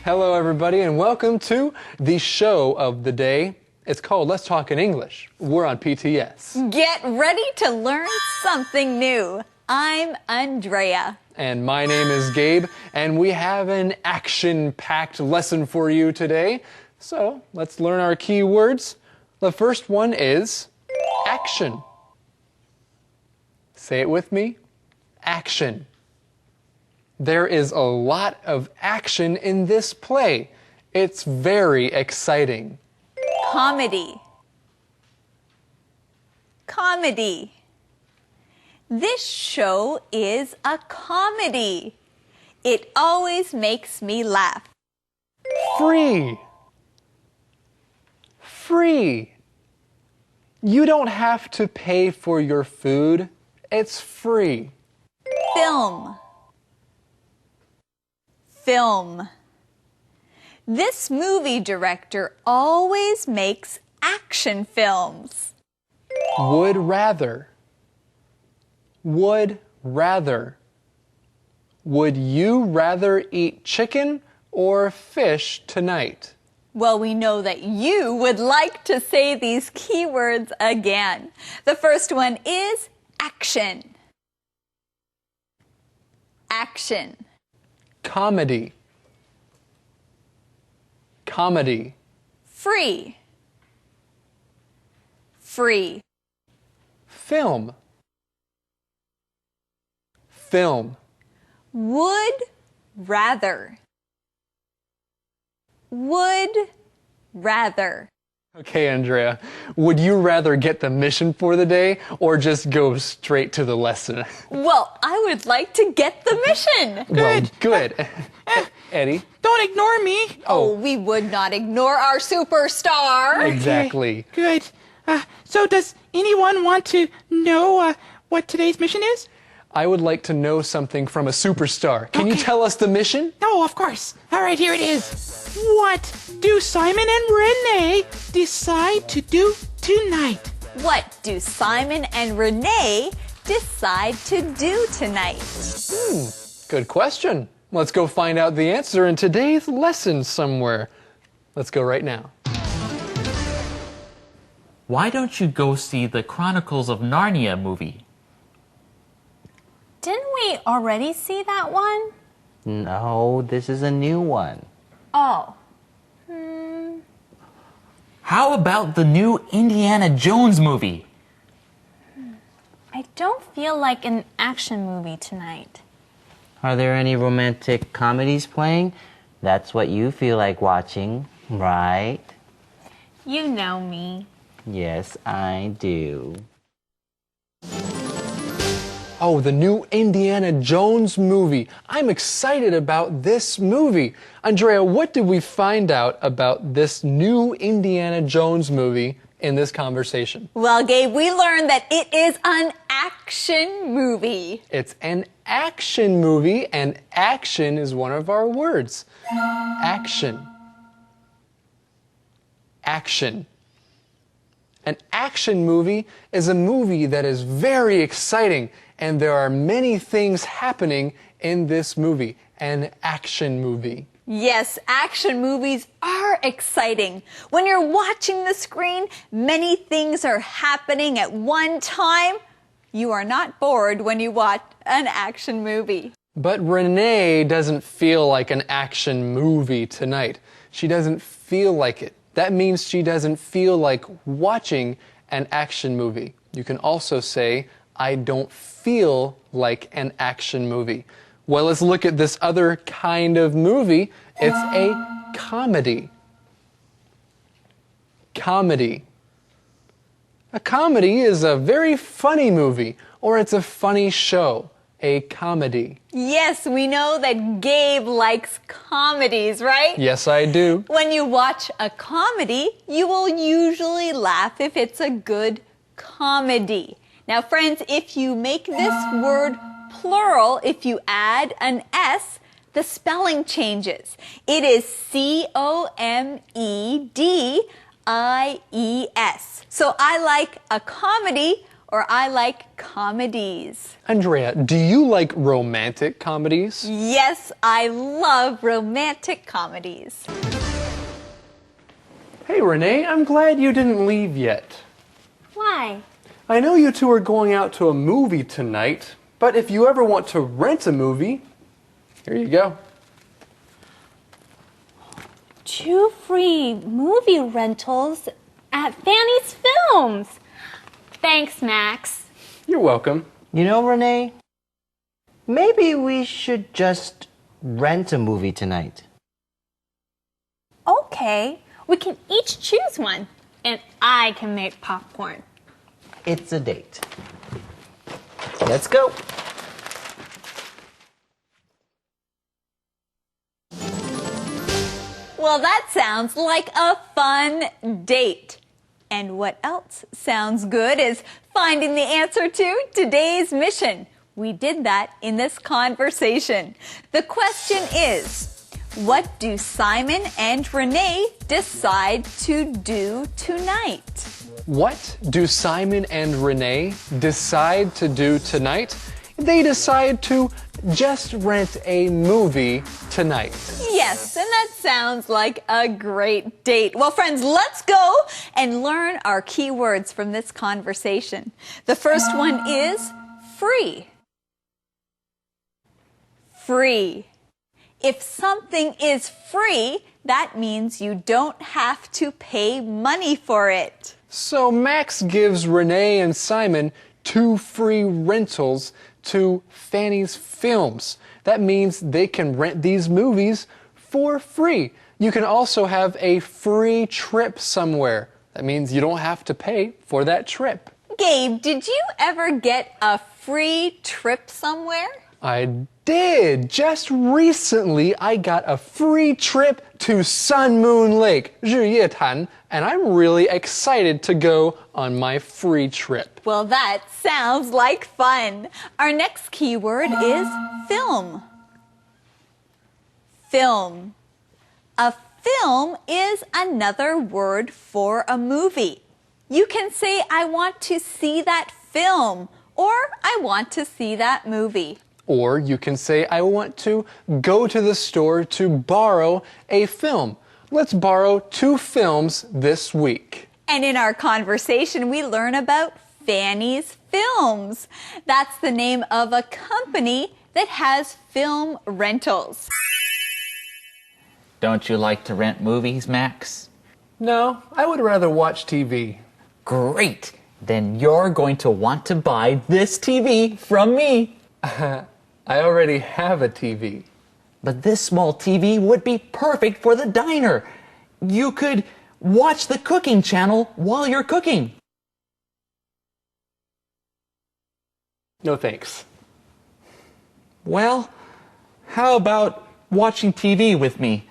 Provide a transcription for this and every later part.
Hello, everybody, and welcome to the show of the day. It's called Let's Talk in English. We're on PTS. Get ready to learn something new. I'm Andrea. And my name is Gabe, and we have an action-packed lesson for you today. So let's learn our key words. The first one is action. Say it with me. Action. There is a lot of action in this play. It's very exciting. Comedy. Comedy. This show is a comedy. It always makes me laugh. Free. Free. You don't have to pay for your food. It's free. Film. Film. This movie director always makes action films. Would rather. Would rather. Would you rather eat chicken or fish tonight? Well, we know that you would like to say these keywords again. The first one is action. Action. Comedy. Comedy. Free. Free. Film. Film. Would rather. Would rather. Okay, Andrea, would you rather get the mission for the day or just go straight to the lesson? Well, I would like to get the mission. Well, good. Eddie? Don't ignore me. Oh, we would not ignore our superstar. Exactly. Good. So does anyone want to know what today's mission is? I would like to know something from a superstar. Can you tell us the mission? Oh, of course. All right, here it is. What do Simon and Renee decide to do tonight? What do Simon and Renee decide to do tonight? Good question. Let's go find out the answer in today's lesson somewhere. Let's go right now. Why don't you go see the Chronicles of Narnia movie? Didn't we already see that one? No, this is a new one. Oh. How about the new Indiana Jones movie? I don't feel like an action movie tonight. Are there any romantic comedies playing? That's what you feel like watching, right? You know me. Yes, I do. Oh, the new Indiana Jones movie. I'm excited about this movie. Andrea, what did we find out about this new Indiana Jones movie in this conversation? Well, Gabe, we learned that it is an action movie. It's an action movie, and action is one of our words. Action. Action. An action movie is a movie that is very exciting, and there are many things happening in this movie. An action movie. Yes, action movies are exciting. When you're watching the screen, many things are happening at one time. You are not bored when you watch an action movie. But Renee doesn't feel like an action movie tonight. She doesn't feel like it. That means she doesn't feel like watching an action movie. You can also say, I don't feel like an action movie. Well, let's look at this other kind of movie. It's a comedy. Comedy. A comedy is a very funny movie, or it's a funny show. A comedy. Yes, we know that Gabe likes comedies, right? Yes, I do. When you watch a comedy, you will usually laugh if it's a good comedy. Now, friends, if you make this word plural, if you add an S, the spelling changes. It is C-O-M-E-D-I-E-S. So I like a comedy, or I like comedies. Andrea, do you like romantic comedies? Yes, I love romantic comedies. Hey, Renee, I'm glad you didn't leave yet. Why? I know you two are going out to a movie tonight, but if you ever want to rent a movie, here you go. 2 free movie rentals at Fanny's Films. Thanks, Max. You're welcome. You know, Renee, maybe we should just rent a movie tonight. Okay, we can each choose one, and I can make popcorn. It's a date. Let's go. Well, that sounds like a fun date. And what else sounds good is finding the answer to today's mission. We did that in this conversation. The question is, what do Simon and Renee decide to do tonight? What do Simon and Renee decide to do tonight? They decide to just rent a movie tonight. Yes, and that sounds like a great date. Well, friends, let's go and learn our key words from this conversation. The first one is free. Free. If something is free, that means you don't have to pay money for it. So Max gives Renee and Simon 2 free rentals to Fanny's Films. That means they can rent these movies for free. You can also have a free trip somewhere. That means you don't have to pay for that trip. Gabe, did you ever get a free trip somewhere? I did. Just recently, I got a free trip to Sun Moon Lake, 日月潭, and I'm really excited to go on my free trip. Well, that sounds like fun. Our next keyword is film. Film. A film is another word for a movie. You can say, I want to see that film, or I want to see that movie. Or you can say, I want to go to the store to borrow a film. Let's borrow 2 films this week. And in our conversation, we learn about Fanny's Films. That's the name of a company that has film rentals. Don't you like to rent movies, Max? No, I would rather watch TV. Great! Then you're going to want to buy this TV from me. I already have a TV. But this small TV would be perfect for the diner. You could watch the cooking channel while you're cooking. No thanks. Well, how about watching TV with me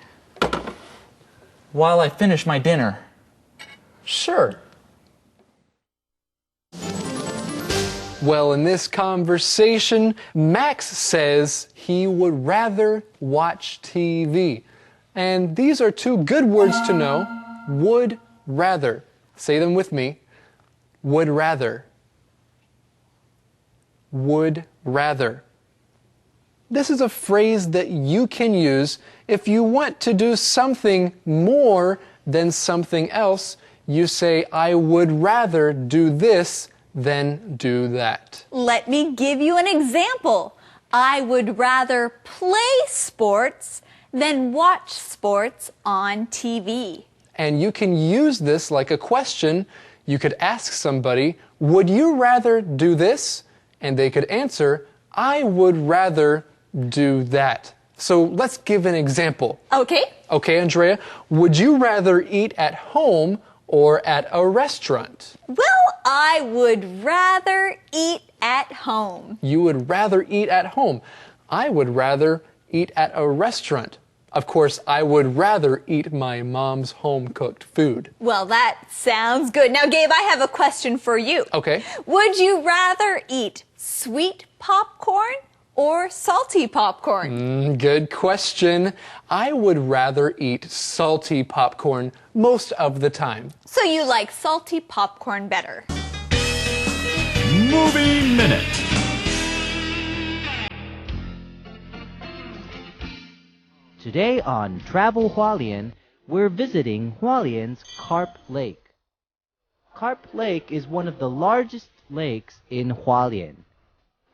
while I finish my dinner? Sure. Well, in this conversation, Max says he would rather watch TV. And these are 2 good words to know. Would rather. Say them with me. Would rather. Would rather. This is a phrase that you can use if you want to do something more than something else. You say, I would rather do this than do that. Let me give you an example. I would rather play sports than watch sports on TV. And you can use this like a question. You could ask somebody, would you rather do this? And they could answer, I would rather do that. So let's give an example. Okay. Okay, Andrea, would you rather eat at home or at a restaurant? Well, I would rather eat at home. You would rather eat at home. I would rather eat at a restaurant. Of course, I would rather eat my mom's home-cooked food. Well, that sounds good. Now, Gabe, I have a question for you. Okay. Would you rather eat sweet popcorn or salty popcorn? Good question. I would rather eat salty popcorn most of the time. So you like salty popcorn better. Movie Minute. Today on Travel Hualien, we're visiting Hualien's Carp Lake. Carp Lake is one of the largest lakes in Hualien.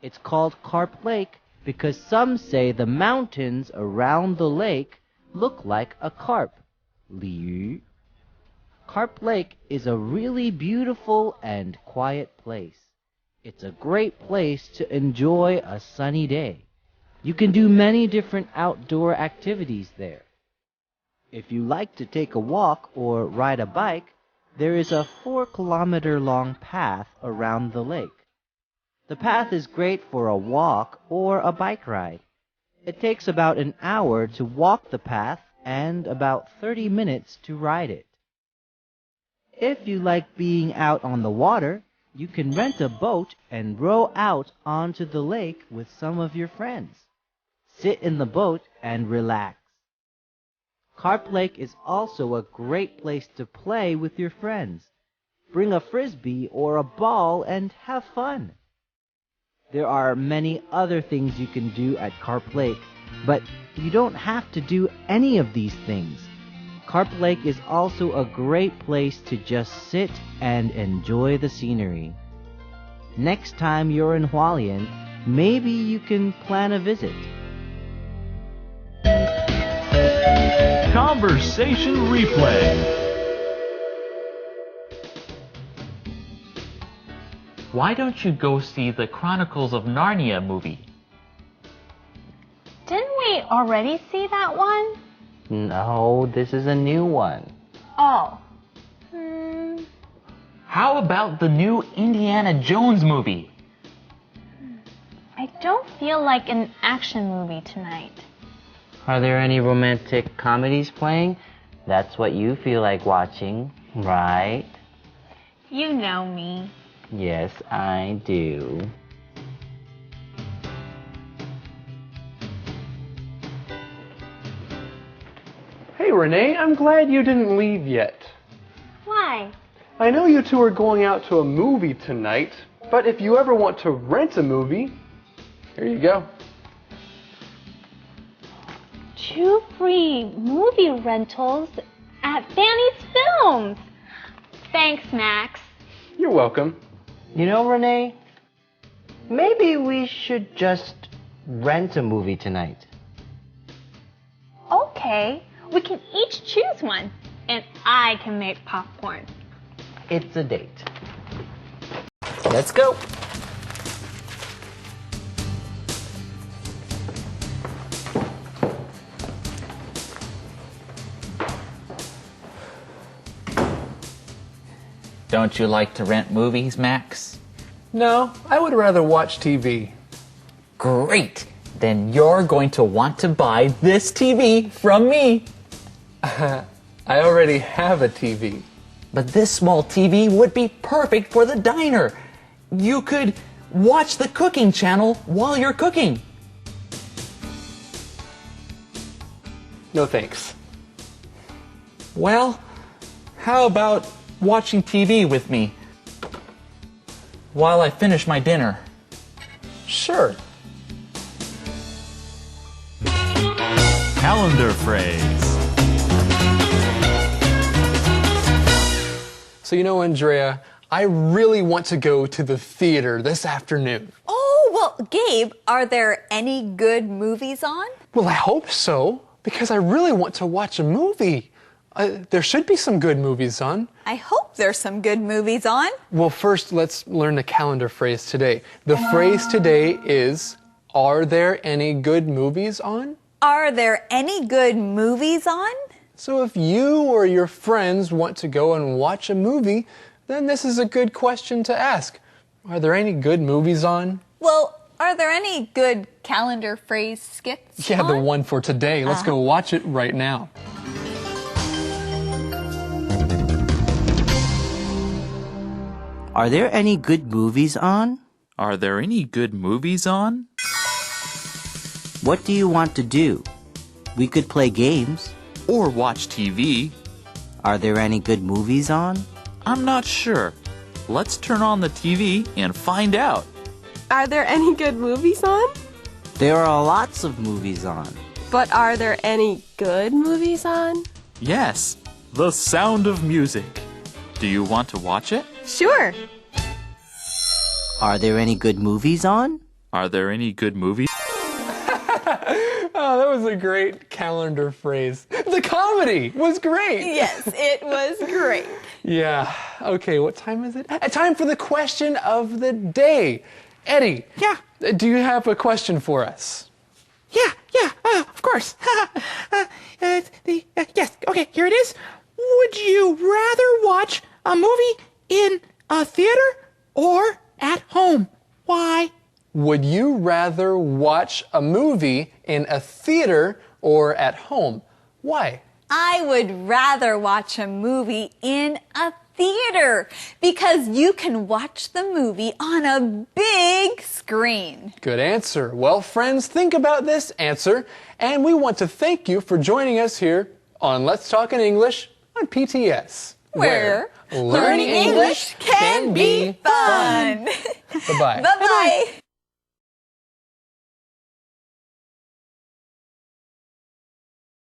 It's called Carp Lake because some say the mountains around the lake look like a carp. Liu. Carp Lake is a really beautiful and quiet place. It's a great place to enjoy a sunny day. You can do many different outdoor activities there. If you like to take a walk or ride a bike, there is a 4-kilometer-long path around the lake. The path is great for a walk or a bike ride. It takes about an hour to walk the path and about 30 minutes to ride it. If you like being out on the water, you can rent a boat and row out onto the lake with some of your friends. Sit in the boat and relax. Carp Lake is also a great place to play with your friends. Bring a frisbee or a ball and have fun. There are many other things you can do at Carp Lake, but you don't have to do any of these things. Carp Lake is also a great place to just sit and enjoy the scenery. Next time you're in Hualien, maybe you can plan a visit. Conversation Replay. Why don't you go see the Chronicles of Narnia movie? Didn't we already see that one? No, this is a new one. Oh. How about the new Indiana Jones movie? I don't feel like an action movie tonight. Are there any romantic comedies playing? That's what you feel like watching, right? You know me. Yes, I do. Hey, Renee, I'm glad you didn't leave yet. Why? I know you two are going out to a movie tonight, but if you ever want to rent a movie, here you go. 2 free movie rentals at Fanny's Films. Thanks, Max. You're welcome. You know, Renee, maybe we should just rent a movie tonight. Okay, we can each choose one, and I can make popcorn. It's a date. Let's go. Don't you like to rent movies, Max? No, I would rather watch TV. Great! Then you're going to want to buy this TV from me. I already have a TV. But this small TV would be perfect for the diner. You could watch the cooking channel while you're cooking. No thanks. Well, how about watching TV with me while I finish my dinner? Sure. Calendar phrase. So you know, Andrea, I really want to go to the theater this afternoon. Oh, well, Gabe, are there any good movies on? Well, I hope so, because I really want to watch a movie. There should be some good movies on. I hope there's some good movies on. Well, first, let's learn the calendar phrase today. The phrase today is, are there any good movies on? Are there any good movies on? So if you or your friends want to go and watch a movie, then this is a good question to ask. Are there any good movies on? Well, are there any good calendar phrase skits Yeah, on? the one for today. Let's go watch it right now. Are there any good movies on? Are there any good movies on? What do you want to do? We could play games. Or watch TV? Are there any good movies on? I'm not sure. Let's turn on the TV and find out. Are there any good movies on? There are lots of movies on. But are there any good movies on? Yes, The Sound of Music. Do you want to watch it? Sure. Are there any good movies on? Are there any good movies? Oh, that was a great calendar phrase. The comedy was great. Yes, it was great. Yeah. Okay, what time is it? Time for the question of the day. Eddie. Yeah. Do you have a question for us? Yeah, of course. Yes, okay, here it is. Would you rather watch a movie in a theater or at home? Why? Would you rather watch a movie in a theater or at home? Why? I would rather watch a movie in a theater because you can watch the movie on a big screen. Good answer. Well, friends, think about this answer, and we want to thank you for joining us here on Let's Talk in English on PTS, Where learning English can be fun. Bye-bye. Bye-bye.